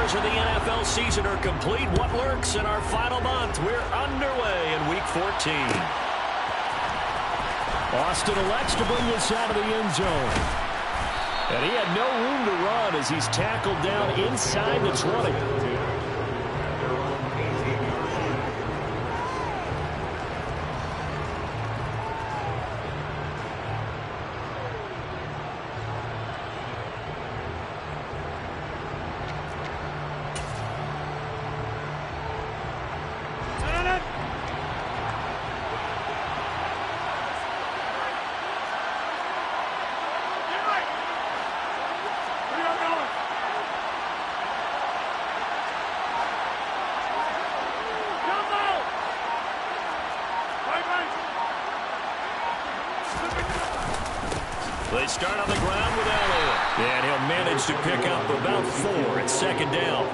quarters of the NFL season are complete. What lurks in our final month? We're underway in Week 14. Austin elects to bring this out of the end zone. And he had no room to run as he's tackled down inside the 20. They start on the ground with Elliott. And he'll manage to pick up about 4 at second down.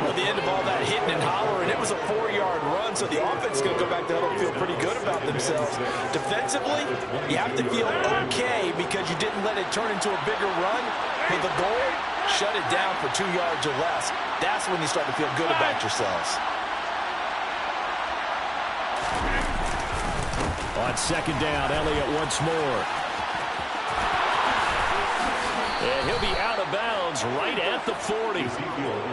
At the end of all that hitting and hollering, it was a 4-yard run, so the offense is going to go back to huddle and feel pretty good about themselves. Defensively, you have to feel okay because you didn't let it turn into a bigger run. But the goal, shut it down for 2 yards or less. That's when you start to feel good about yourselves. On second down, Elliott once more. And he'll be out of bounds right at the 40.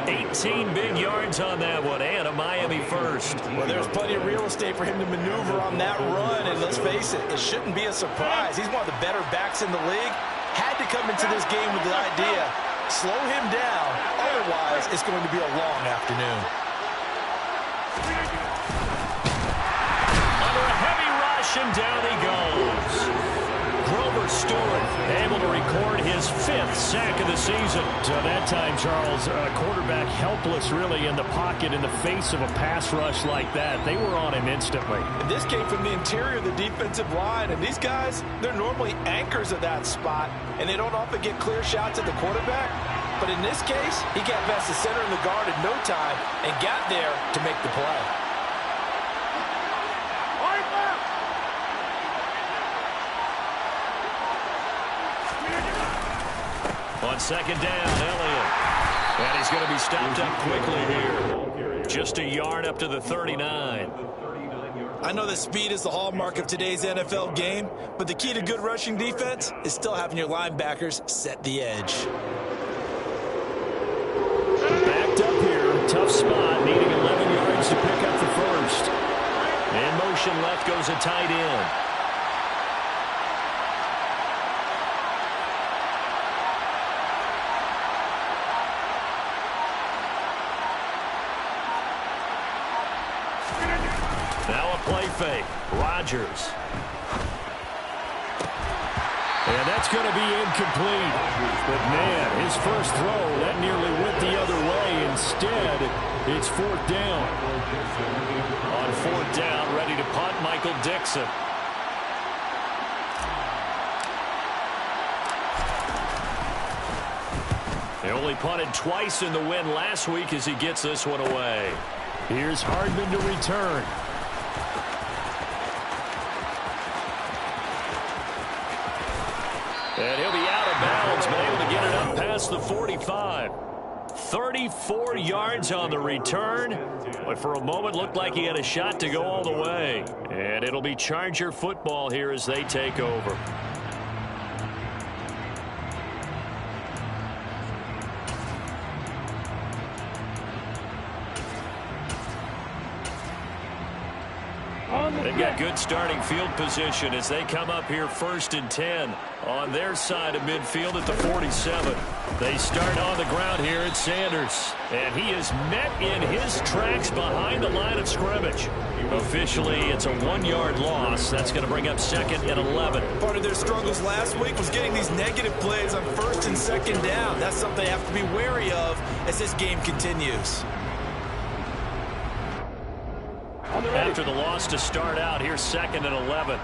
18 big yards on that one, and a Miami first. Well, there's plenty of real estate for him to maneuver on that run, and let's face it, it shouldn't be a surprise. He's one of the better backs in the league. Had to come into this game with the idea, slow him down, otherwise it's going to be a long afternoon. Under a heavy rush, and down he goes. Grover Stewart able to record his 5th sack of the season. So that time, Charles, quarterback helpless really in the pocket in the face of a pass rush like that. They were on him instantly. And this came from the interior of the defensive line. And these guys, they're normally anchors of that spot. And they don't often get clear shots at the quarterback. But in this case, he got past the center and the guard in no time and got there to make the play. On second down, Elliott. And he's going to be stopped up quickly here. Just a yard up to the 39. I know that speed is the hallmark of today's NFL game, but the key to good rushing defense is still having your linebackers set the edge. Backed up here, tough spot, needing 11 yards to pick up the first. In motion left goes a tight end. Now a play fake. Rodgers. And that's going to be incomplete. But, man, his first throw, that nearly went the other way. Instead, it's 4th down. On 4th down, ready to punt, Michael Dixon. They only punted twice in the win last week as he gets this one away. Here's Hardman to return. And he'll be out of bounds, but able to get it up past the 45. 34 yards on the return, but for a moment looked like he had a shot to go all the way. And it'll be Charger football here as they take over. They've got good starting field position as they come up here 1st and 10 on their side of midfield at the 47. They start on the ground here at Sanders. And he is met in his tracks behind the line of scrimmage. Officially, it's a 1-yard loss. That's going to bring up 2nd and 11. Part of their struggles last week was getting these negative plays on 1st and 2nd down. That's something they have to be wary of as this game continues. After the loss to start out, here's 2nd and 11.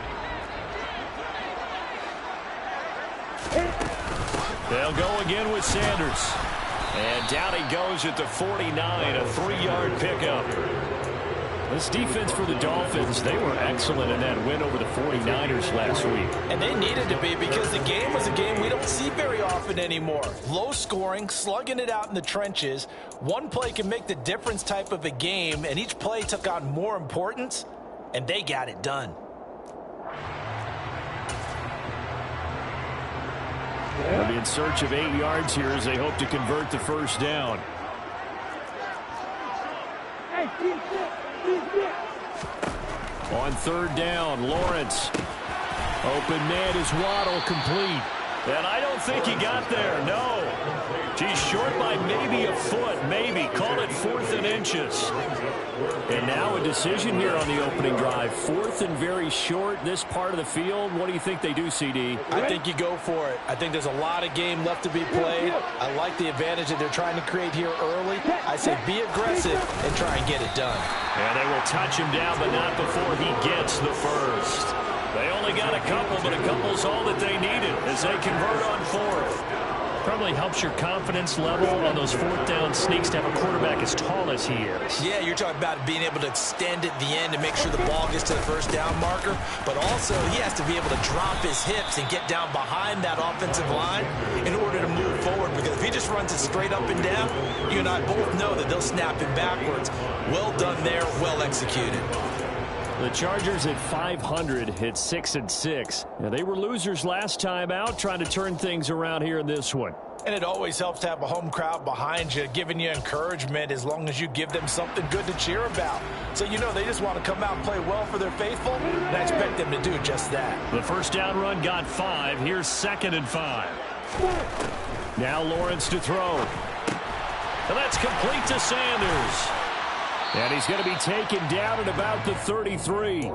They'll go again with Sanders. And down he goes at the 49, a 3-yard pickup. This defense for the Dolphins, they were excellent in that win over the 49ers last week. And they needed to be, because the game was a game we don't see very often anymore. Low scoring, slugging it out in the trenches. One play can make the difference type of a game, and each play took on more importance, and they got it done. They'll be in search of 8 yards here as they hope to convert the first down. On third down, Lawrence. Open man is Waddle, complete. And I don't think he got there, no. He's short by maybe a foot, maybe. Call it 4th and inches. And now a decision here on the opening drive. 4th and very short, this part of the field. What do you think they do, CD? I think you go for it. I think there's a lot of game left to be played. I like the advantage that they're trying to create here early. I say be aggressive and try and get it done. And they will touch him down, but not before he gets the first. They only got a couple, but a couple's all that they needed as they convert on 4th. Probably helps your confidence level on those 4th down sneaks to have a quarterback as tall as he is. Yeah, you're talking about being able to extend at the end to make sure the ball gets to the first down marker, but also he has to be able to drop his hips and get down behind that offensive line in order to move forward, because if he just runs it straight up and down, you and I both know that they'll snap him backwards. Well done there, well executed. The Chargers at 500 hit 6-6. Now, they were losers last time out, trying to turn things around here in this one. And it always helps to have a home crowd behind you, giving you encouragement as long as you give them something good to cheer about. So you know they just want to come out and play well for their faithful, and I expect them to do just that. The first down run got 5. Here's 2nd and 5. Now Lawrence to throw. And that's complete to Sanders. And he's going to be taken down at about the 33.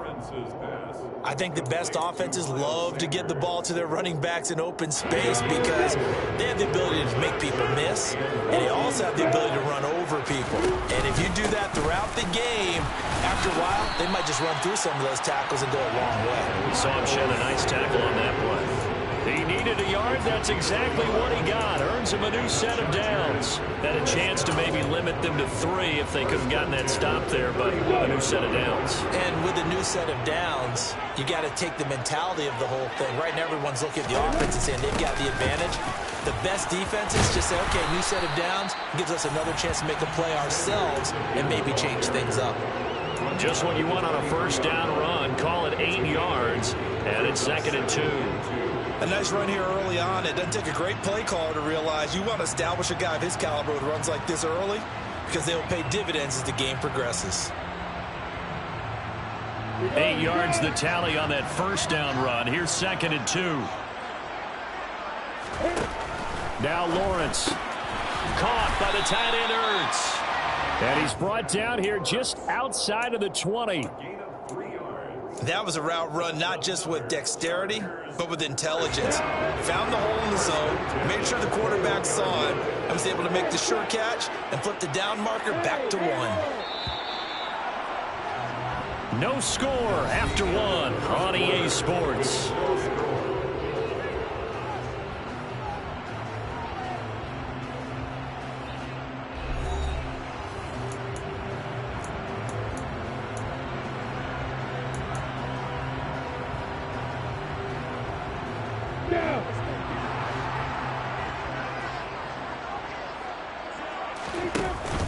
I think the best offenses love to get the ball to their running backs in open space because they have the ability to make people miss, and they also have the ability to run over people. And if you do that throughout the game, after a while, they might just run through some of those tackles and go a long way. We saw him shed a nice tackle on that play. He needed a yard. That's exactly what he got. Earns him a new set of downs. Had a chance to maybe limit them to 3 if they could have gotten that stop there, but a new set of downs. And with a new set of downs, you got to take the mentality of the whole thing. Right now, everyone's looking at the offense and saying they've got the advantage. The best defenses just say, okay, new set of downs gives us another chance to make a play ourselves and maybe change things up. Just what you want on a first down run. Call it 8 yards, and it's 2nd and 2. A nice run here early on. It doesn't take a great play caller to realize you want to establish a guy of his caliber with runs like this early because they will pay dividends as the game progresses. 8 yards the tally on that first down run. Here's 2nd and 2. Now Lawrence. Caught by the tight end Ertz. And he's brought down here just outside of the 20. That was a route run not just with dexterity, but with intelligence. Found the hole in the zone, made sure the quarterback saw it, and was able to make the sure catch and flip the down marker back to 1. No score after 1 on EA Sports.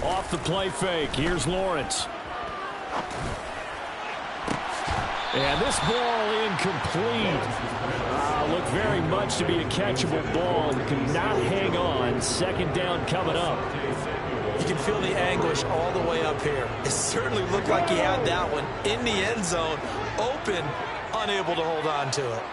Off the play fake. Here's Lawrence. And this ball incomplete. Looked very much to be a catchable ball. Could not hang on. 2nd down coming up. You can feel the anguish all the way up here. It certainly looked like he had that one in the end zone, open, unable to hold on to it.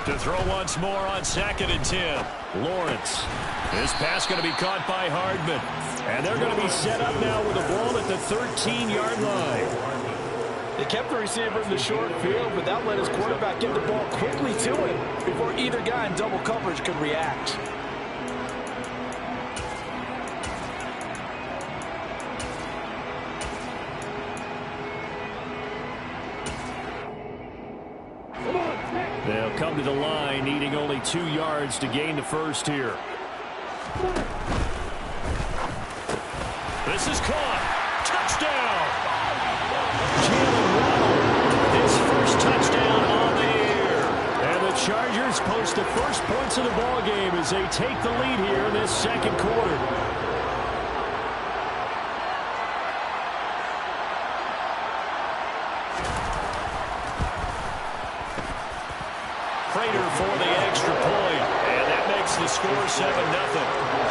To throw once more on 2nd and 10. Lawrence. This pass going to be caught by Hardman. And they're going to be set up now with a ball at the 13-yard line. They kept the receiver in the short field, but that let his quarterback get the ball quickly to him before either guy in double coverage could react. They'll come to the line, needing only 2 yards to gain the first here. This is caught. Touchdown! Jalen Waddle, his first touchdown on the year. And the Chargers post the first points of the ball game as they take the lead here in this second quarter. Prater for the extra point, and that makes the score 7-0.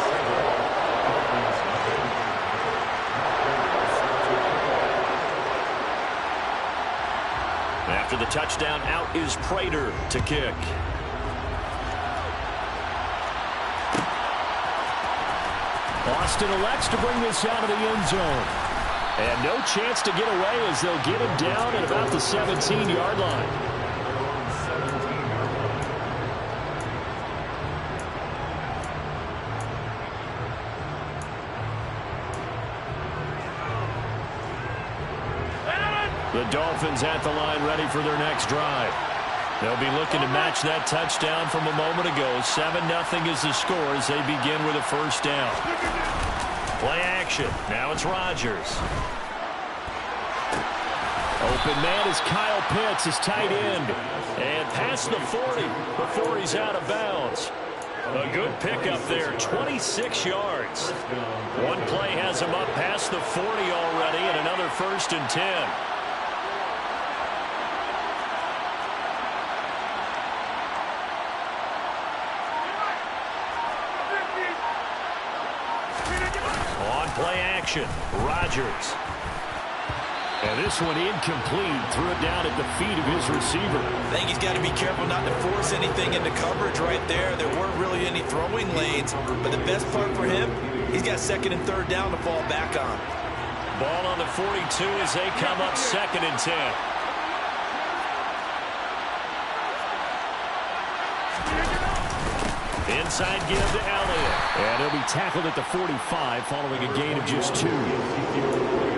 After the touchdown, out is Prater to kick. Austin elects to bring this out of the end zone. And no chance to get away as they'll get him down at about the 17-yard line. The Dolphins at the line ready for their next drive. They'll be looking to match that touchdown from a moment ago. 7-0 is the score as they begin with a first down. Play action. Now it's Rodgers. Open man is Kyle Pitts, his tight end. And past the 40 before he's out of bounds. A good pickup there, 26 yards. One play has him up past the 40 already, and another 1st and 10. Play action. Rodgers. And this one incomplete. Threw it down at the feet of his receiver. I think he's got to be careful not to force anything into coverage right there. There weren't really any throwing lanes. But the best part for him, he's got 2nd and 3rd down to fall back on. Ball on the 42 as they come up 2nd and 10. Inside give to Elliott. And he'll be tackled at the 45 following a gain of just 2.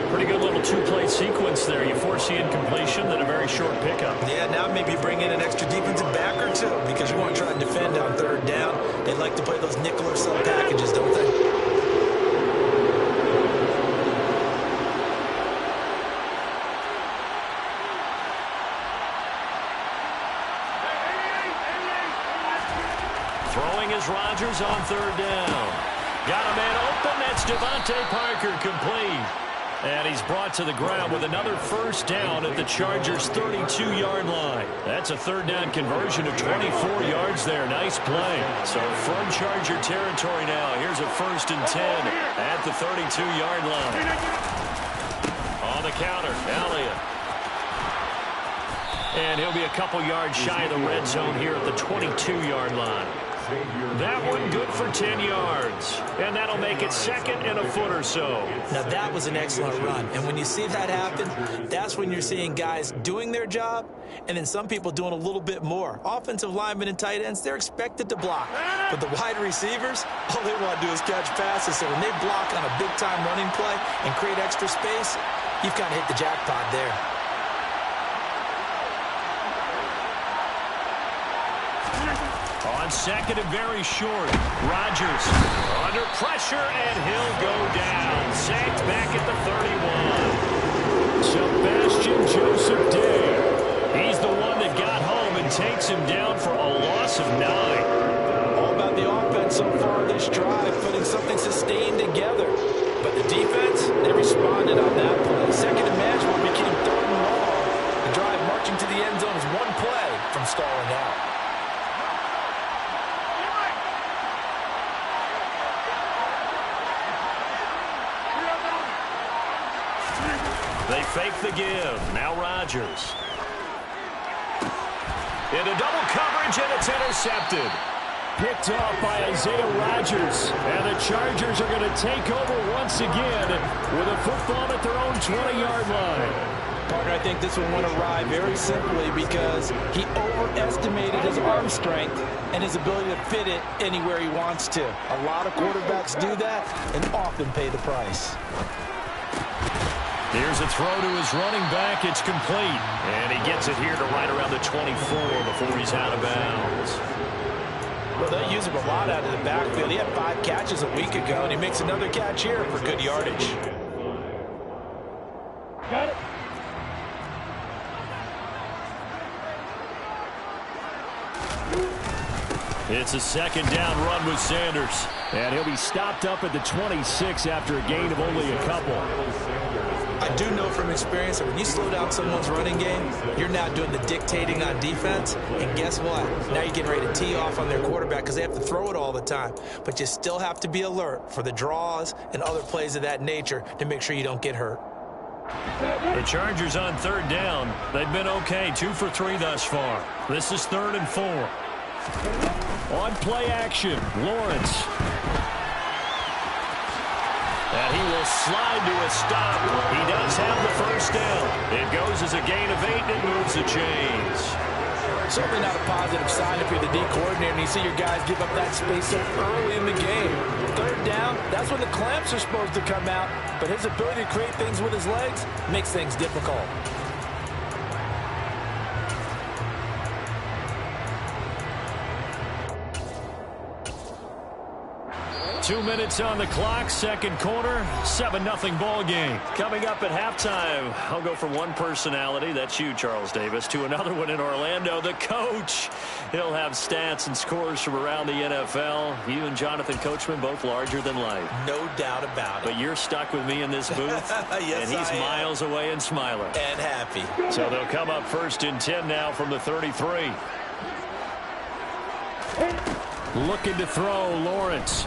Pretty good little 2-play sequence there. You force the incompletion, then a very short pickup. Yeah, now maybe you bring in an extra defensive back or 2 because you want to try and defend on 3rd down. They like to play those nickel or sub packages, don't they? Rodgers on 3rd down. Got a man open. That's Devontae Parker complete. And he's brought to the ground with another 1st down at the Chargers' 32-yard line. That's a 3rd down conversion of 24 yards there. Nice play. So from Charger territory now, here's a 1st and 10 at the 32-yard line. On the counter, Elliott. And he'll be a couple yards shy of the red zone here at the 22-yard line. That one good for 10 yards. And that'll make it 2nd and a foot or so. Now that was an excellent run. And when you see that happen, that's when you're seeing guys doing their job and then some people doing a little bit more. Offensive linemen and tight ends, they're expected to block. But the wide receivers, all they want to do is catch passes. So when they block on a big-time running play and create extra space, you've kind of hit the jackpot there. On 2nd and very short, Rodgers under pressure, and he'll go down. Sacked back at the 31. Sebastian Joseph Day. He's the one that got home and takes him down for a loss of 9. All about the offense so far this drive, putting something sustained together. But the defense, they responded on that play. 2nd and management became 3rd and long. The drive marching to the end zone is one play from stalling out. They fake the give. Now Rodgers. Into double coverage, and it's intercepted. Picked off by Isaiah Rodgers. And the Chargers are going to take over once again with a football at their own 20-yard line. Partner, I think this one went awry very simply because he overestimated his arm strength and his ability to fit it anywhere he wants to. A lot of quarterbacks do that and often pay the price. Here's a throw to his running back. It's complete. And he gets it here to right around the 24 before he's out of bounds. Well, they use him a lot out of the backfield. He had 5 catches a week ago, and he makes another catch here for good yardage. Got it. It's a second down run with Sanders. And he'll be stopped up at the 26 after a gain of only a couple. I do know from experience that when you slow down someone's running game, you're now doing the dictating on defense. And guess what? Now you're getting ready to tee off on their quarterback because they have to throw it all the time. But you still have to be alert for the draws and other plays of that nature to make sure you don't get hurt. The Chargers on third down. They've been okay, 2 for 3 thus far. This is 3rd and 4. On play action, Lawrence. And he will slide to a stop. He does have the first down. It goes as a gain of 8, and it moves the chains. Certainly not a positive sign if you're the D coordinator and you see your guys give up that space so early in the game. 3rd down, that's when the clamps are supposed to come out. But his ability to create things with his legs makes things difficult. 2 minutes on the clock, second quarter, 7-0 ball game. Coming up at halftime, I'll go from one personality, that's you, Charles Davis, to another one in Orlando, the coach. He'll have stats and scores from around the NFL. You and Jonathan Coachman, both larger than life. No doubt about it. But you're stuck with me in this booth, yes, and he's miles away and smiling. And happy. So they'll come up 1st and 10 now from the 33. Looking to throw, Lawrence.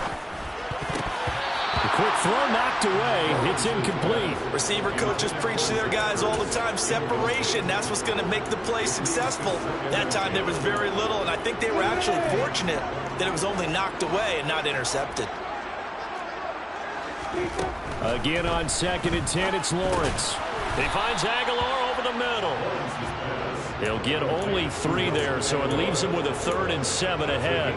The quick throw knocked away. It's incomplete. Receiver coaches preach to their guys all the time. Separation, that's what's going to make the play successful. That time there was very little, and I think they were actually fortunate that it was only knocked away and not intercepted. Again on 2nd and 10, it's Lawrence. He finds Aguilar over the middle. He'll get only 3 there, so it leaves him with a 3rd and 7 ahead.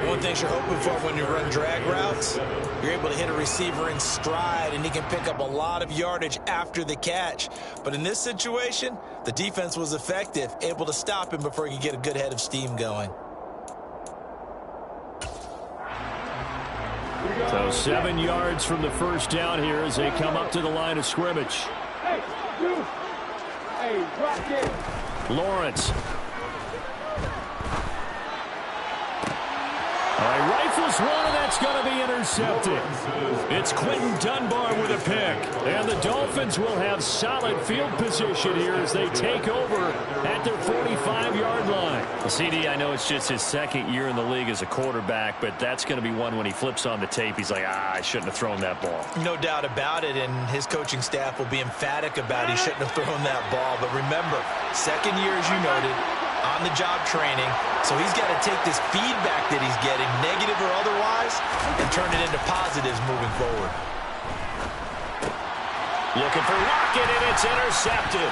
One thing you're hoping for when you run drag routes, you're able to hit a receiver in stride, and he can pick up a lot of yardage after the catch. But in this situation, the defense was effective, able to stop him before he could get a good head of steam going. So 7 yards from the first down here as they come up to the line of scrimmage. Lawrence. Rifles one, and that's going to be intercepted. It's Quentin Dunbar with a pick. And the Dolphins will have solid field position here as they take over at their 45-yard line. CD, I know it's just his 2nd year in the league as a quarterback, but that's going to be one when he flips on the tape, he's like, I shouldn't have thrown that ball. No doubt about it, and his coaching staff will be emphatic about he shouldn't have thrown that ball. But remember, 2nd year, as you noted, on-the-job training, so he's got to take this feedback that he's getting, negative or otherwise, and turn it into positives moving forward. Looking for Rocket, and it's intercepted.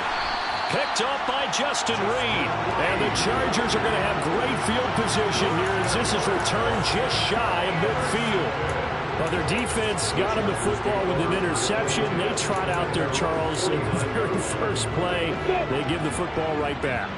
Picked off by Justin Reed. And the Chargers are going to have great field position here as this is returned just shy of midfield. Well, their defense got them the football with an interception. They trot out there, Charles, in the very first play. They give the football right back.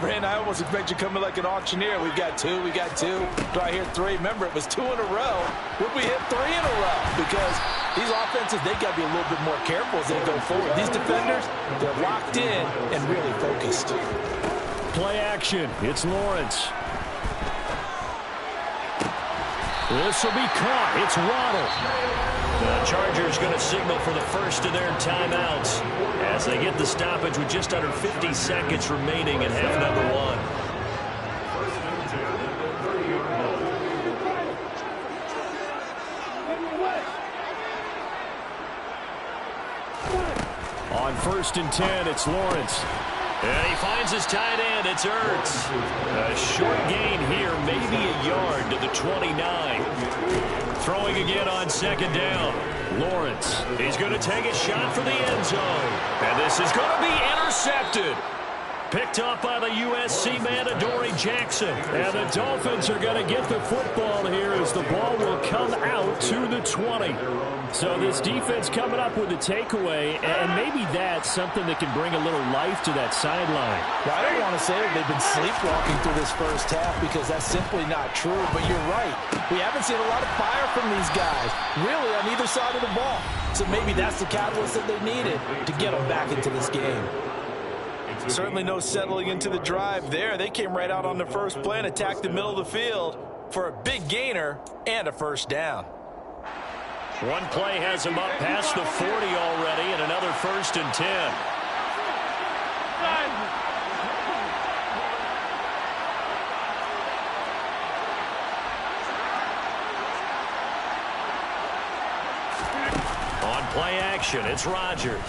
Brandon, I almost expect you coming like an auctioneer. We've got 2, we got 2. Do I hear 3? Remember, it was 2 in a row. Would we hit 3 in a row? Because these offenses, they got to be a little bit more careful as they go forward. These defenders, they're locked in and really focused. Play action. It's Lawrence. This will be caught. It's Waddle. The Chargers going to signal for the first of their timeouts as they get the stoppage with just under 50 seconds remaining in half number 1. On 1st and 10, it's Lawrence. And he finds his tight end. It's Ertz. A short gain here, maybe a yard to the 29. Throwing again on 2nd down. Lawrence. He's going to take a shot for the end zone. And this is going to be intercepted. picked off by the USC man, Adoree Jackson. And the Dolphins are going to get the football here as the ball will come out to the 20. So this defense coming up with a takeaway, and maybe that's something that can bring a little life to that sideline. Well, I don't want to say that they've been sleepwalking through this first half because that's simply not true, but you're right. We haven't seen a lot of fire from these guys, really, on either side of the ball. So maybe that's the catalyst that they needed to get them back into this game. Certainly no settling into the drive there. They came right out on the first play and attacked the middle of the field for a big gainer and a first down. One play has him up past the 40 already, and another 1st and 10. On play action, it's Rodgers.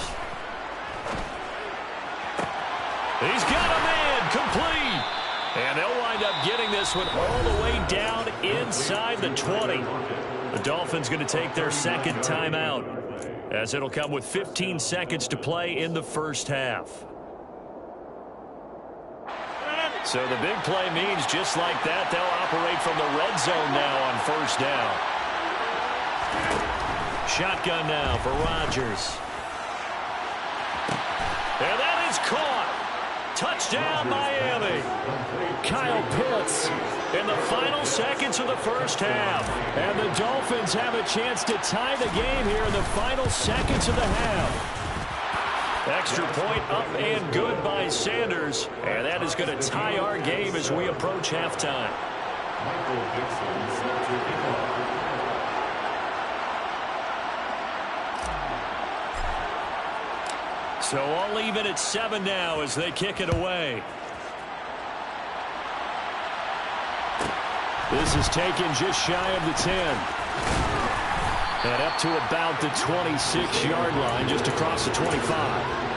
He's got a man, complete. And they'll wind up getting this one all the way down inside the 20. The Dolphins going to take their second timeout, as it'll come with 15 seconds to play in the first half. So the big play means just like that, they'll operate from the red zone now on first down. Shotgun now for Rodgers. And that is caught. Touchdown, Miami. Kyle Pitts In the final seconds of the first half. And the Dolphins have a chance to tie the game here in the final seconds of the half. Extra point up and good by Sanders. And that is going to tie our game as we approach halftime. So all even at 7 now as they kick it away. This is taken just shy of the 10. And up to about the 26-yard line, just across the 25.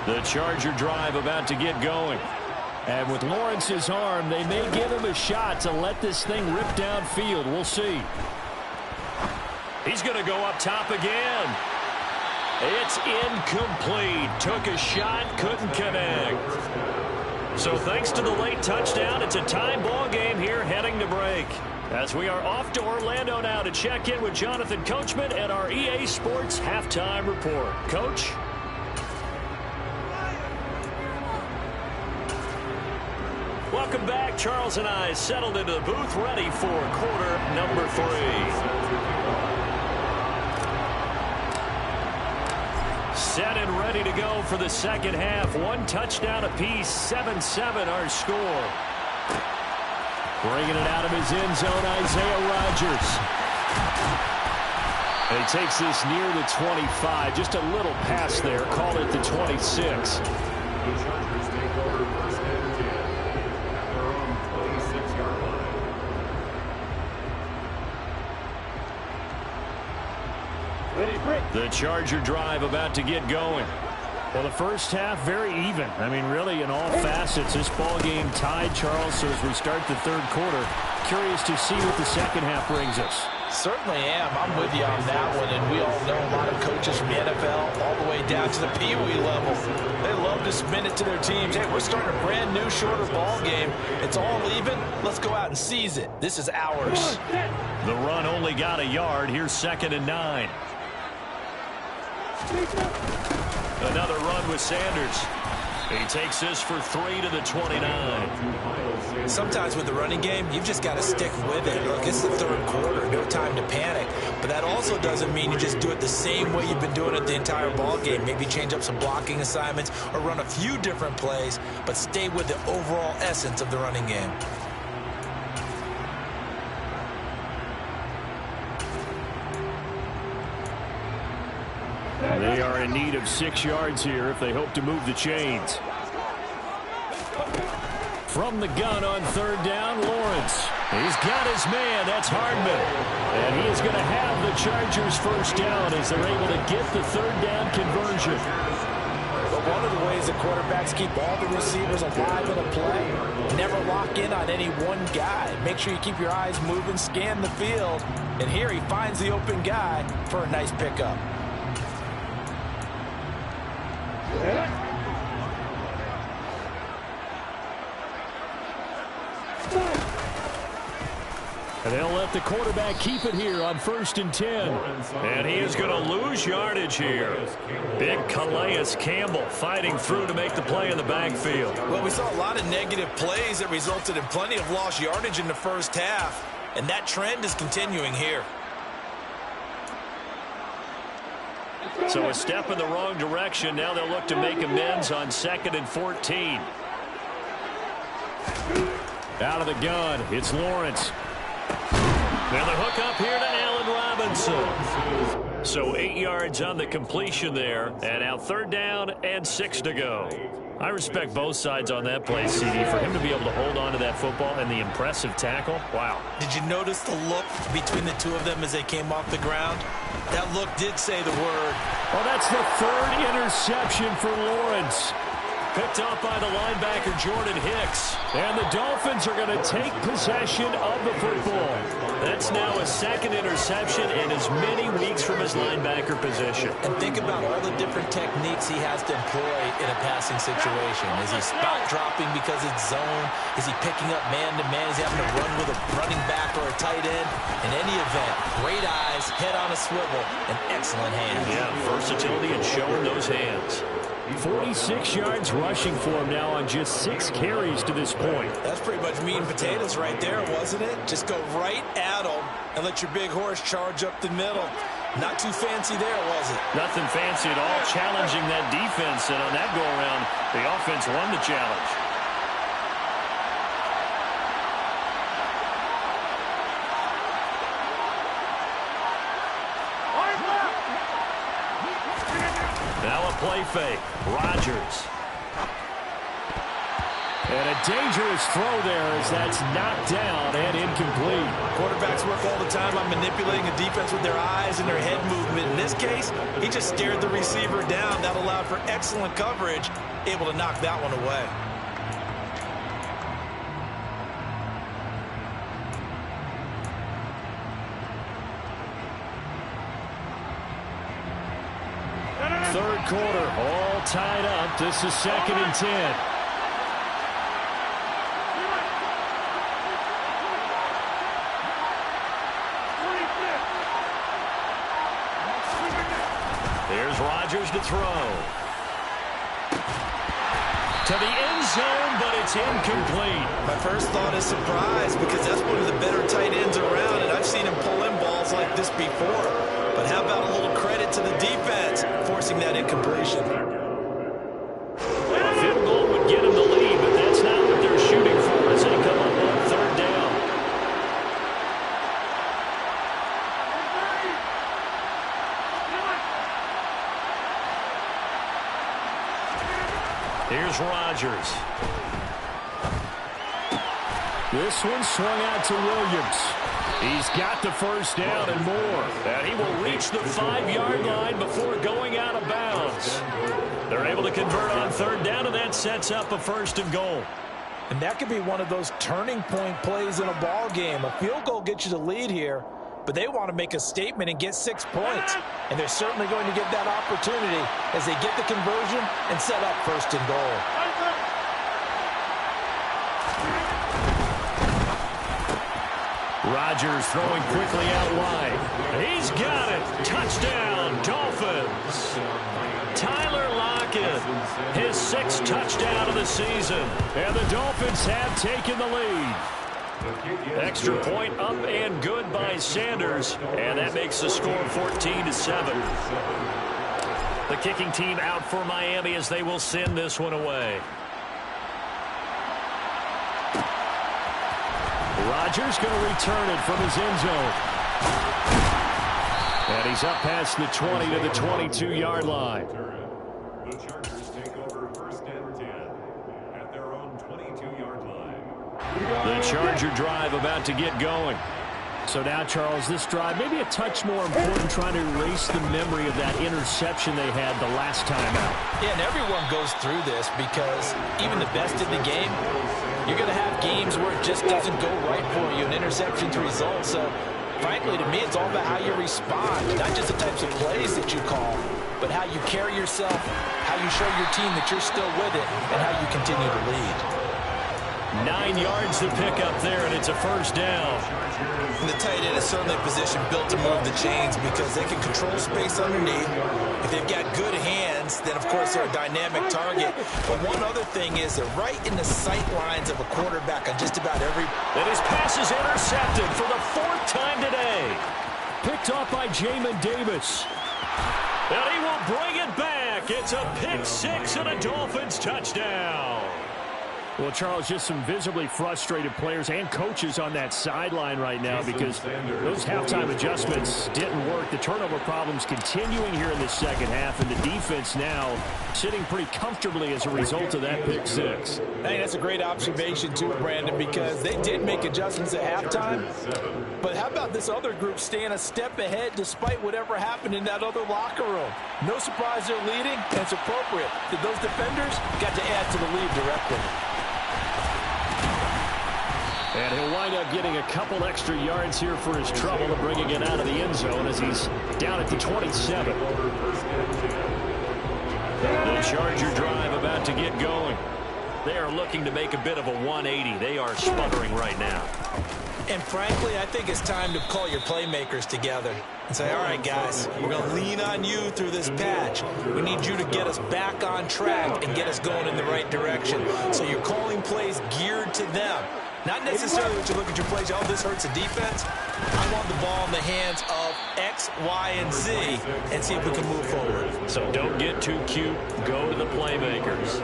The Charger drive about to get going. And with Lawrence's arm, they may give him a shot to let this thing rip downfield. We'll see. He's going to go up top again. It's incomplete. Took a shot, couldn't connect. So thanks to the late touchdown, it's a tie ball game here heading to break. As we are off to Orlando now to check in with Jonathan Coachman and our EA Sports Halftime Report. Coach? Welcome back. Charles and I settled into the booth, ready for quarter number 3. Set and ready to go for the second half. One touchdown apiece, 7-7 our score. Bringing it out of his end zone, Isaiah Rodgers. And he takes this near the 25. Just a little pass there. Call it the 26. The Charger drive about to get going. Well, the first half, very even. I mean, really, in all facets, this ball game tied, Charles. So as we start the third quarter, curious to see what the second half brings us. Certainly am. I'm with you on that one. And we all know a lot of coaches from the NFL all the way down to the Pee Wee level. They love to spin it to their teams. Hey, we're starting a brand new, shorter ball game. It's all even. Let's go out and seize it. This is ours. The run only got a yard. Here's 2nd and 9. Another run with Sanders. He takes this for 3 to the 29. Sometimes with the running game, you've just got to stick with it. Look, it's the third quarter. No time to panic. But that also doesn't mean you just do it the same way you've been doing it the entire ball game. Maybe change up some blocking assignments or run a few different plays, but stay with the overall essence of the running game. They are in need of 6 yards here if they hope to move the chains. From the gun on third down, Lawrence. He's got his man. That's Hardman. And he is going to have the Chargers first down as they're able to get the third down conversion. But one of the ways the quarterbacks keep all the receivers alive in a play, never lock in on any one guy. Make sure you keep your eyes moving, scan the field. And here he finds the open guy for a nice pickup. And they'll let the quarterback keep it here on 1st and 10. And he is going to lose yardage here. Big Calais Campbell fighting through to make the play in the backfield. Well, we saw a lot of negative plays that resulted in plenty of lost yardage in the first half. And that trend is continuing here. So a step in the wrong direction. Now they'll look to make amends on 2nd and 14. Out of the gun, it's Lawrence. Now the hook up here to Allen Robinson. So 8 yards on the completion there. And now 3rd down and 6 to go. I respect both sides on that play, CD. For him to be able to hold on to that football and the impressive tackle, wow. Did you notice the look between the two of them as they came off the ground? That look did say the word. Well, that's the 3rd interception for Lawrence. Picked off by the linebacker, Jordan Hicks. And the Dolphins are going to take possession of the football. That's now a 2nd interception in as many weeks from his linebacker position. And think about all the different techniques he has to employ in a passing situation. Is he spot dropping because it's zone? Is he picking up man-to-man? Is he having to run with a running back or a tight end? In any event, great eyes, head on a swivel, and excellent hands. Yeah, versatility and showing those hands. 46 yards rushing for him now on just 6 carries to this point. That's pretty much meat and potatoes right there, wasn't it? Just go right at them and let your big horse charge up the middle. Not too fancy there, was it? Nothing fancy at all, challenging that defense. And on that go-around, the offense won the challenge. Now a play fake. Rodgers. And a dangerous throw there as that's knocked down and incomplete. Quarterbacks work all the time on manipulating a defense with their eyes and their head movement. In this case, he just stared the receiver down. That allowed for excellent coverage, able to knock that one away. Third quarter, all tied up. This is 2nd and 10. Here's Rodgers to throw. To the end zone, but it's incomplete. My first thought is surprise because that's one of the better tight ends around, and I've seen him pull in balls like this before. But how about a little credit to the defense forcing that incompletion? A field goal would get him the lead, but that's not what they're shooting for as they come up on 3rd down. Here's Rodgers. This one swung out to Williams. He's got the first down and more. And he will reach the 5-yard line before going out of bounds. They're able to convert on 3rd down, and that sets up a 1st and goal. And that could be one of those turning point plays in a ball game. A field goal gets you the lead here, but they want to make a statement and get 6 points. And they're certainly going to get that opportunity as they get the conversion and set up 1st and goal. Rodgers throwing quickly out wide. He's got it. Touchdown, Dolphins. Tyler Lockett, his 6th touchdown of the season. And the Dolphins have taken the lead. Extra point up and good by Sanders. And that makes the score 14-7. The kicking team out for Miami as they will send this one away. Rodgers going to return it from his end zone. And he's up past the 20 to the 22-yard line. The Chargers take over 1st and 10 at their own 22-yard line. The Charger drive about to get going. So now, Charles, this drive maybe a touch more important, trying to erase the memory of that interception they had the last time out. Yeah, and everyone goes through this because even the best in the game, you're going to have games where it just doesn't go right for you, and interceptions result. So, frankly, to me, it's all about how you respond, not just the types of plays that you call, but how you carry yourself, how you show your team that you're still with it, and how you continue to lead. 9 yards to pick up there, and it's a first down. And the tight end is certainly a position built to move the chains because they can control space underneath. If they've got good hands, then, of course, they're a dynamic target. But one other thing is they're right in the sight lines of a quarterback on just about every... And his pass is intercepted for the 4th time today. Picked off by Jamin Davis. And he will bring it back. It's a pick 6 and a Dolphins touchdown. Well, Charles, just some visibly frustrated players and coaches on that sideline right now because those halftime adjustments didn't work. The turnover problems continuing here in the second half, and the defense now sitting pretty comfortably as a result of that pick 6. I think that's a great observation, too, Brandon, because they did make adjustments at halftime. But how about this other group staying a step ahead despite whatever happened in that other locker room? No surprise they're leading, and it's appropriate that those defenders got to add to the lead directly. And he'll wind up getting a couple extra yards here for his trouble and bringing it out of the end zone as he's down at the 27. The Charger drive about to get going. They are looking to make a bit of a 180. They are sputtering right now. And frankly, I think it's time to call your playmakers together and say, all right, guys, we're going to lean on you through this patch. We need you to get us back on track and get us going in the right direction. So you're calling plays geared to them. Not necessarily that you look at your plays, oh, this hurts the defense. I want the ball in the hands of X, Y, and Z and see if we can move forward. So don't get too cute. Go to the playmakers.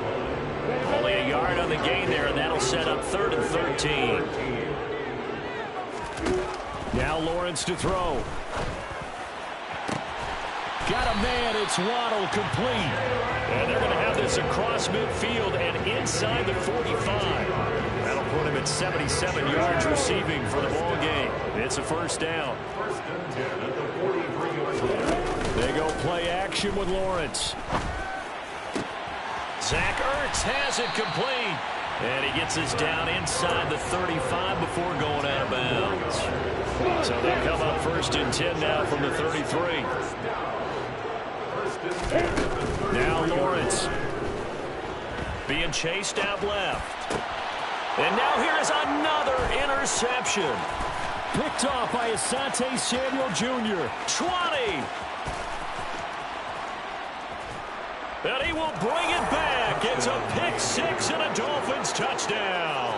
Only a yard on the gain there, and that'll set up 3rd and 13. Now Lawrence to throw. Got a man. It's Waddle, complete. And they're going to have this across midfield and inside the 45. That'll put him at 77 yards receiving for the ball game. It's a first down. They go play action with Lawrence. Zach Ertz has it complete. And he gets us down inside the 35 before going out of bounds. So they come up 1st and 10 now from the 33. Now Lawrence. Being chased out left. And now here is another interception. Picked off by Asante Samuel Jr. 20. And he will bring it back. It's a pick 6 and a Dolphins touchdown.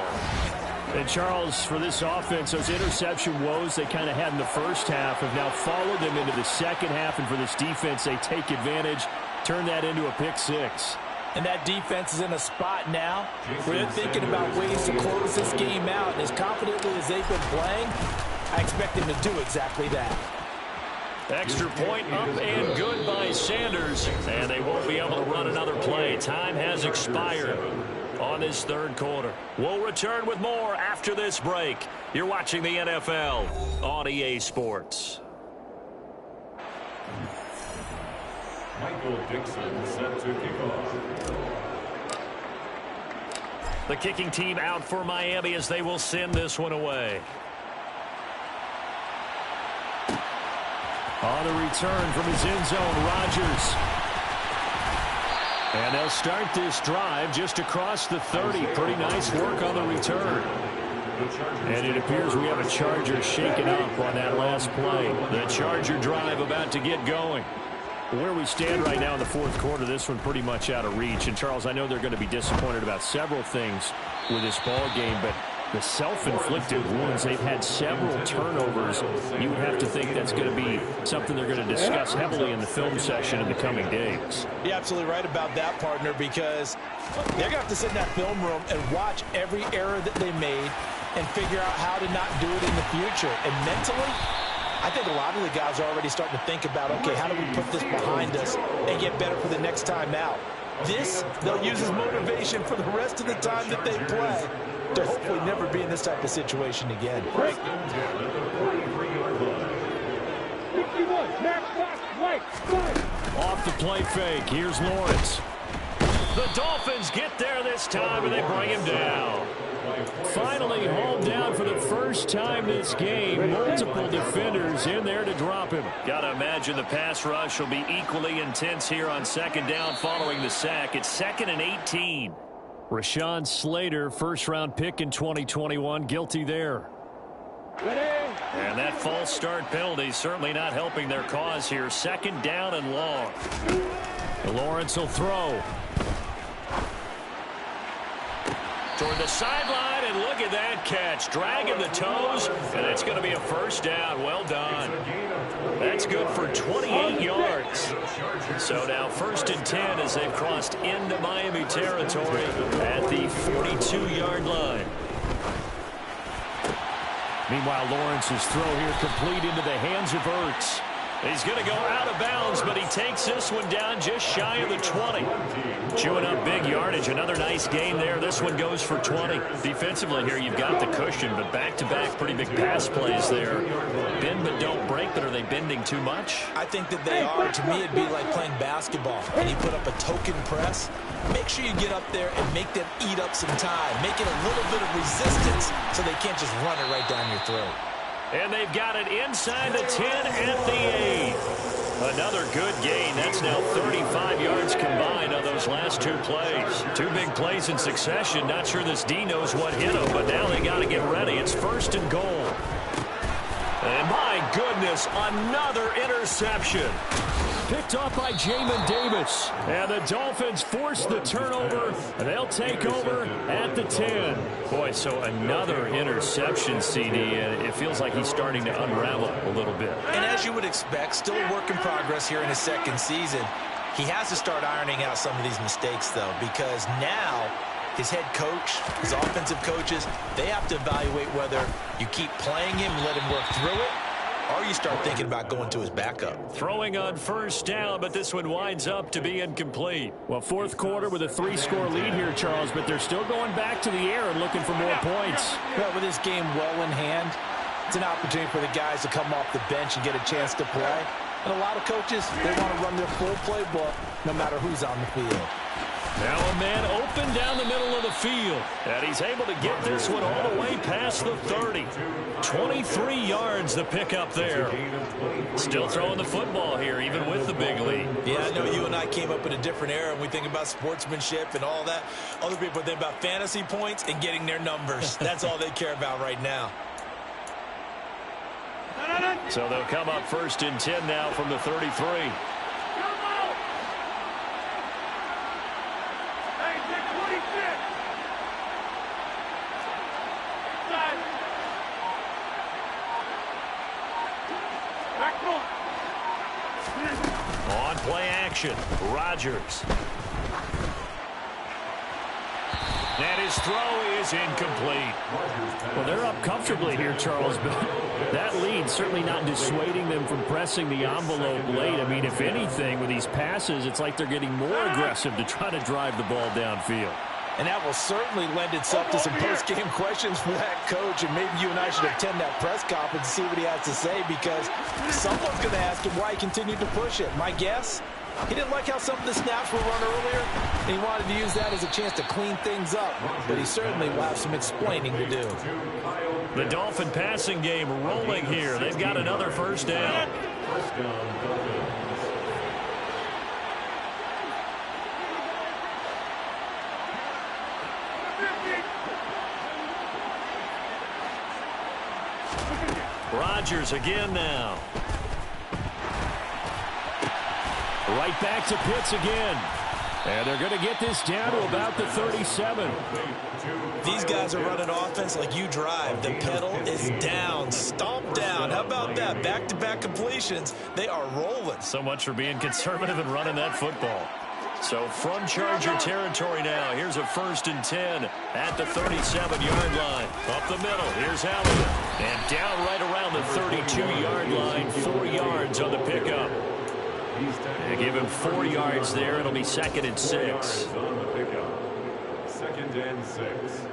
And Charles, for this offense, those interception woes they kind of had in the first half have now followed them into the second half. And for this defense, they take advantage, turn that into a pick 6. And that defense is in a spot now where they're thinking about ways to close this game out. And as confidently as they've been playing, I expect them to do exactly that. Extra point up and good by Sanders. And they won't be able to run another play. Time has expired on this 3rd quarter. We'll return with more after this break. You're watching the NFL on EA Sports. Michael Dixon set to kick off. The kicking team out for Miami as they will send this one away. On the return from his end zone, Rodgers. And they'll start this drive just across the 30. Pretty nice work on the return. And it appears we have a Charger shaken up on that last play. The Charger drive about to get going. Where we stand right now in the 4th quarter, this one pretty much out of reach. And, Charles, I know they're going to be disappointed about several things with this ball game, but the self-inflicted wounds, they've had several turnovers. You would have to think that's going to be something they're going to discuss heavily in the film session in the coming days. You're absolutely right about that, partner, because they're going to have to sit in that film room and watch every error that they made and figure out how to not do it in the future. And mentally, I think a lot of the guys are already starting to think about, okay, how do we put this behind us and get better for the next time out? This, they'll use as motivation for the rest of the time that they play. to hopefully never be in this type of situation again. Off the play fake. Here's Lawrence. The Dolphins get there this time, and they bring him down. Finally hauled down for the first time this game. Multiple defenders in there to drop him. Got to imagine the pass rush will be equally intense here on second down following the sack. It's 2nd and 18. Rashawn Slater, first-round pick in 2021, guilty there. And that false start penalty certainly not helping their cause here. 2nd down and long. Lawrence will throw. Toward the sideline, and look at that catch. Dragging the toes, and it's going to be a first down. Well done. That's good for 28 yards. So now 1st and 10 as they've crossed into Miami territory at the 42-yard line. Meanwhile, Lawrence's throw here complete into the hands of Ertz. He's going to go out of bounds, but he takes this one down just shy of the 20. Chewing up big yardage. Another nice gain there. This one goes for 20. Defensively here, you've got the cushion, but back-to-back pretty big pass plays there. Bend but don't break, but are they bending too much? I think that they are. To me, it'd be like playing basketball, and you put up a token press. Make sure you get up there and make them eat up some time. Make it a little bit of resistance so they can't just run it right down your throat. And they've got it inside the 10 at the 8. Another good gain. That's now 35 yards combined on those last 2 plays. 2 big plays in succession. Not sure this D knows what hit him, but now they got to get ready. It's 1st and goal. And my goodness, another interception. Picked off by Jamin Davis. And the Dolphins force the turnover, and they'll take over at the 10. Boy, so another interception, CD, and it feels like he's starting to unravel a little bit. And as you would expect, still a work in progress here in his 2nd season. He has to start ironing out some of these mistakes, though, because now his head coach, his offensive coaches, they have to evaluate whether you keep playing him, let him work through it, or you start thinking about going to his backup. Throwing on 1st down, but this one winds up to be incomplete. Well, 4th quarter with a 3-score lead here, Charles, but they're still going back to the air and looking for more points. Well, with this game well in hand, it's an opportunity for the guys to come off the bench and get a chance to play. And a lot of coaches, they want to run their full playbook no matter who's on the field. Now a man open down the middle of the field. And he's able to get this one all the way past the 30. 23 yards the pickup there. Still throwing the football here, even with the big lead. Yeah, I know you and I came up in a different era, and we think about sportsmanship and all that. Other people think about fantasy points and getting their numbers. That's all they care about right now. So they'll come up 1st and 10 now from the 33. On play action, Rodgers. And his throw is incomplete. Well, they're up comfortably here, Charles, but that lead certainly not dissuading them from pressing the envelope late. I mean, if anything, with these passes, it's like they're getting more aggressive to try to drive the ball downfield. And that will certainly lend itself to some post-game questions for that coach, and maybe you and I should attend that press conference and see what he has to say, because someone's going to ask him why he continued to push it. My guess, he didn't like how some of the snaps were run earlier, and he wanted to use that as a chance to clean things up, but he certainly will have some explaining to do. The Dolphin passing game rolling here. They've got another 1st down. Rodgers again now. Right back to Pitts again. And they're going to get this down to about the 37. These guys are running offense like you drive. The pedal is down, stomp down. How about that? Back-to-back completions. They are rolling. So much for being conservative and running that football. So from Charger territory now, here's a 1st and 10 at the 37-yard line. Up the middle, here's Elliott. And down right around the 32-yard line, 4 yards on the pickup. They give him 4 yards there. It'll be 2nd and 6. 2nd and 6.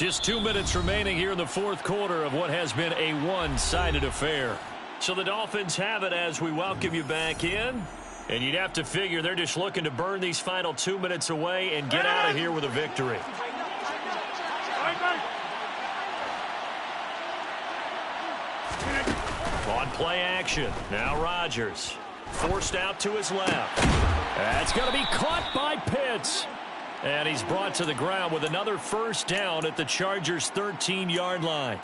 Just 2 minutes remaining here in the fourth quarter of what has been a one-sided affair. So the Dolphins have it as we welcome you back in. And you'd have to figure they're just looking to burn these final 2 minutes away and get out of here with a victory. On play action. Now Rodgers. Forced out to his left. That's going to be caught by Pitts. And he's brought to the ground with another first down at the Chargers' 13-yard line.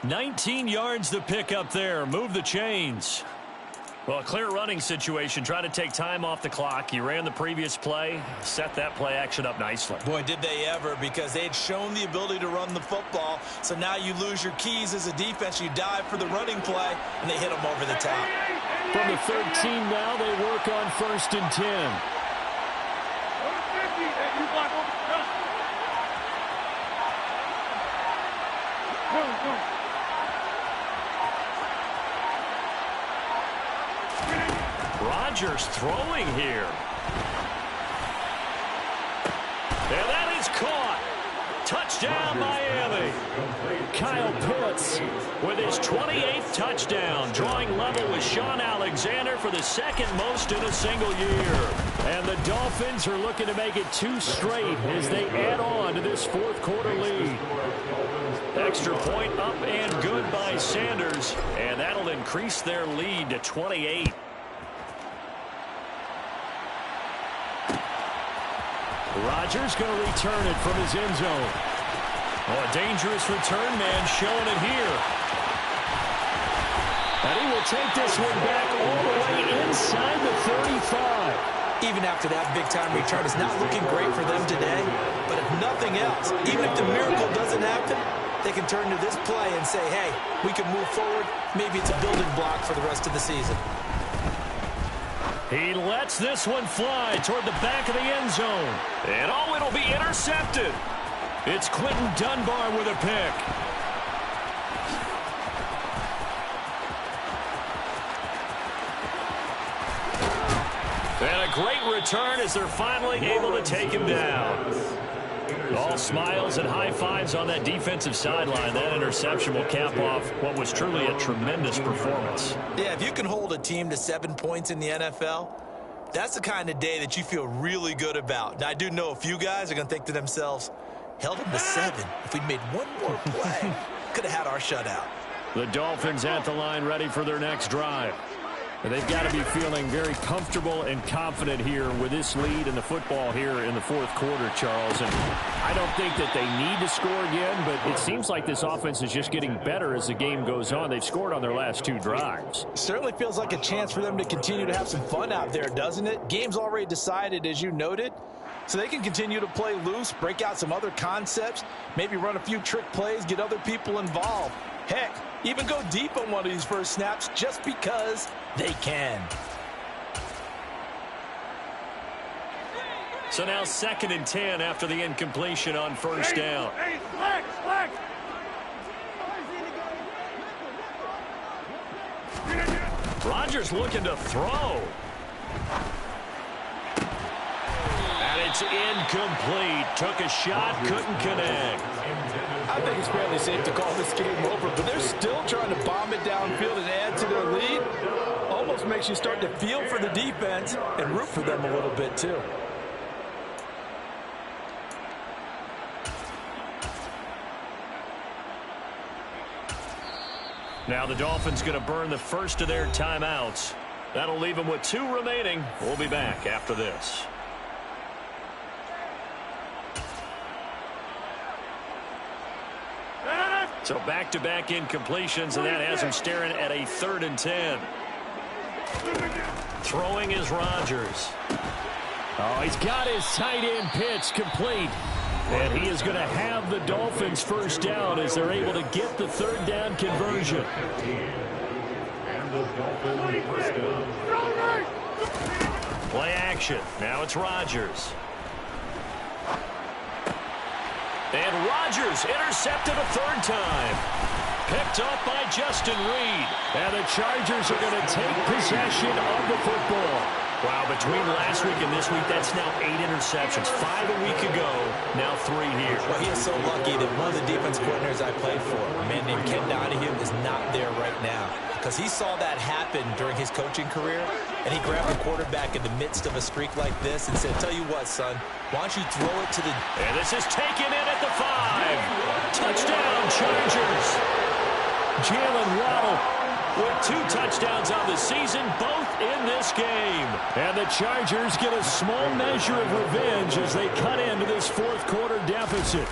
19 yards to pick up there. Move the chains. Well, a clear running situation. Try to take time off the clock. You ran the previous play. Set that play action up nicely. Boy, did they ever, because they had shown the ability to run the football. So now you lose your keys as a defense. You dive for the running play, and they hit them over the top. From the 13 now, they work on 1st and 10. Rodgers throwing here. And that is caught. Touchdown, Miami. Kyle Pitts with his 28th touchdown, drawing level with Shaun Alexander for the second most in a single year. And the Dolphins are looking to make it 2 straight as they add on to this fourth quarter lead. Extra point up and good by Sanders, and that'll increase their lead to 28. Rodgers going to return it from his end zone. Oh, a dangerous return man showing it here. And he will take this one back all the way inside the 35. Even after that big-time return, it's not looking great for them today. But if nothing else, even if the miracle doesn't happen, they can turn to this play and say, hey, we can move forward. Maybe it's a building block for the rest of the season. He lets this one fly toward the back of the end zone. And oh, it'll be intercepted. It's Quinton Dunbar with a pick. And a great return as they're finally able to take him down. All smiles and high fives on that defensive sideline. That interception will cap off what was truly a tremendous performance. Yeah, if you can hold a team to 7 points in the NFL, that's the kind of day that you feel really good about. Now, I do know a few guys are going to think to themselves, held them to 7. If we'd made one more play, could have had our shutout. The Dolphins at the line ready for their next drive. And they've got to be feeling very comfortable and confident here with this lead in the football here in the fourth quarter, Charles. And I don't think that they need to score again, but it seems like this offense is just getting better as the game goes on. They've scored on their last 2 drives. Certainly feels like a chance for them to continue to have some fun out there, doesn't it? Game's already decided, as you noted. So they can continue to play loose, break out some other concepts, maybe run a few trick plays, get other people involved. Heck, even go deep on one of these first snaps just because they can. So now 2nd and 10 after the incompletion on first down. Rodgers looking to throw. And it's incomplete. Took a shot, couldn't connect. I think it's fairly safe to call this game over, but they're still trying to bomb it downfield and add to their lead. Almost makes you start to feel for the defense and root for them a little bit, too. Now the Dolphins going to burn the first of their timeouts. That'll leave them with 2 remaining. We'll be back after this. So back-to-back incompletions, and that has him staring at a 3rd and 10. Throwing is Rodgers. Oh, he's got his tight end pitch complete. And he is going to have the Dolphins first down as they're able to get the 3rd down conversion. Play action. Now it's Rodgers. And Rodgers intercepted a 3rd time. Picked up by Justin Reed. And the Chargers are going to take possession of the football. Wow, but between last week and this week, that's now 8 interceptions. 5 a week ago, now 3 here. Well, he is so lucky that one of the defense coordinators I played for, a man named Ken Donahue, is not there right now. Because he saw that happen during his coaching career, and he grabbed the quarterback in the midst of a streak like this and said, tell you what, son, why don't you throw it to the... And this is taken in at the 5. Touchdown, Chargers. Jalen Waddle with 2 touchdowns on the season, both in this game. And the Chargers get a small measure of revenge as they cut into this fourth quarter deficit.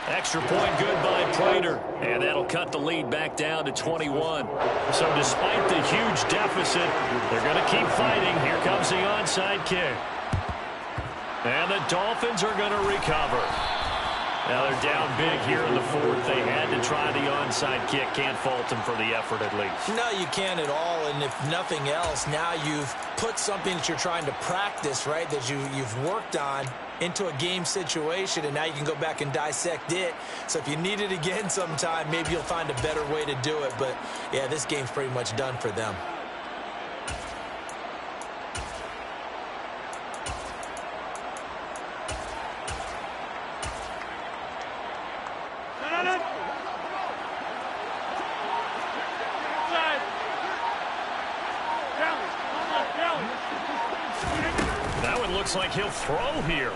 Extra point good by Prater, and that'll cut the lead back down to 21. So despite the huge deficit, they're going to keep fighting. Here comes the onside kick. And the Dolphins are going to recover. Now they're down big here in the fourth. They had to try the onside kick. Can't fault them for the effort at least. No, you can't at all. And if nothing else, now you've put something that you're trying to practice, right, that you've worked on into a game situation, and now you can go back and dissect it. So if you need it again sometime, maybe you'll find a better way to do it. But, yeah, this game's pretty much done for them. That one looks like he'll throw here.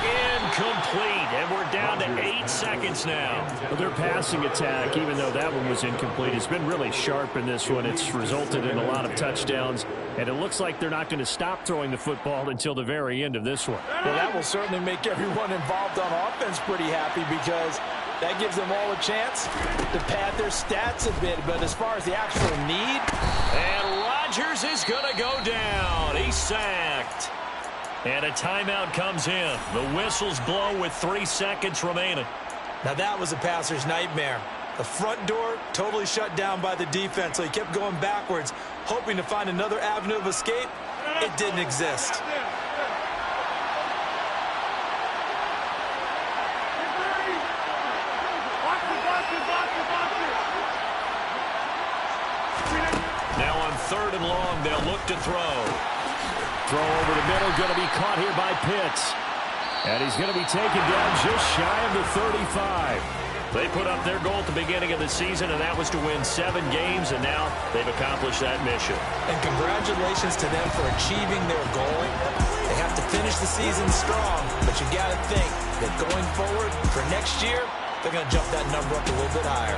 Incomplete, and we're down to 8 seconds now. Well, their passing attack, even though that one was incomplete, has been really sharp in this one. It's resulted in a lot of touchdowns, and it looks like they're not going to stop throwing the football until the very end of this one. Well, that will certainly make everyone involved on offense pretty happy because that gives them all a chance to pad their stats a bit. But as far as the actual need... And Rodgers is going to go down. He's sacked. And a timeout comes in. The whistles blow with 3 seconds remaining. Now that was a passer's nightmare. The front door totally shut down by the defense, so he kept going backwards, hoping to find another avenue of escape. It didn't exist. Now on 3rd and long, they'll look to throw. Throw over the middle, going to be caught here by Pitts. And he's going to be taken down just shy of the 35. They put up their goal at the beginning of the season, and that was to win 7 games, and now they've accomplished that mission. And congratulations to them for achieving their goal. They have to finish the season strong, but you got to think that going forward for next year, they're going to jump that number up a little bit higher.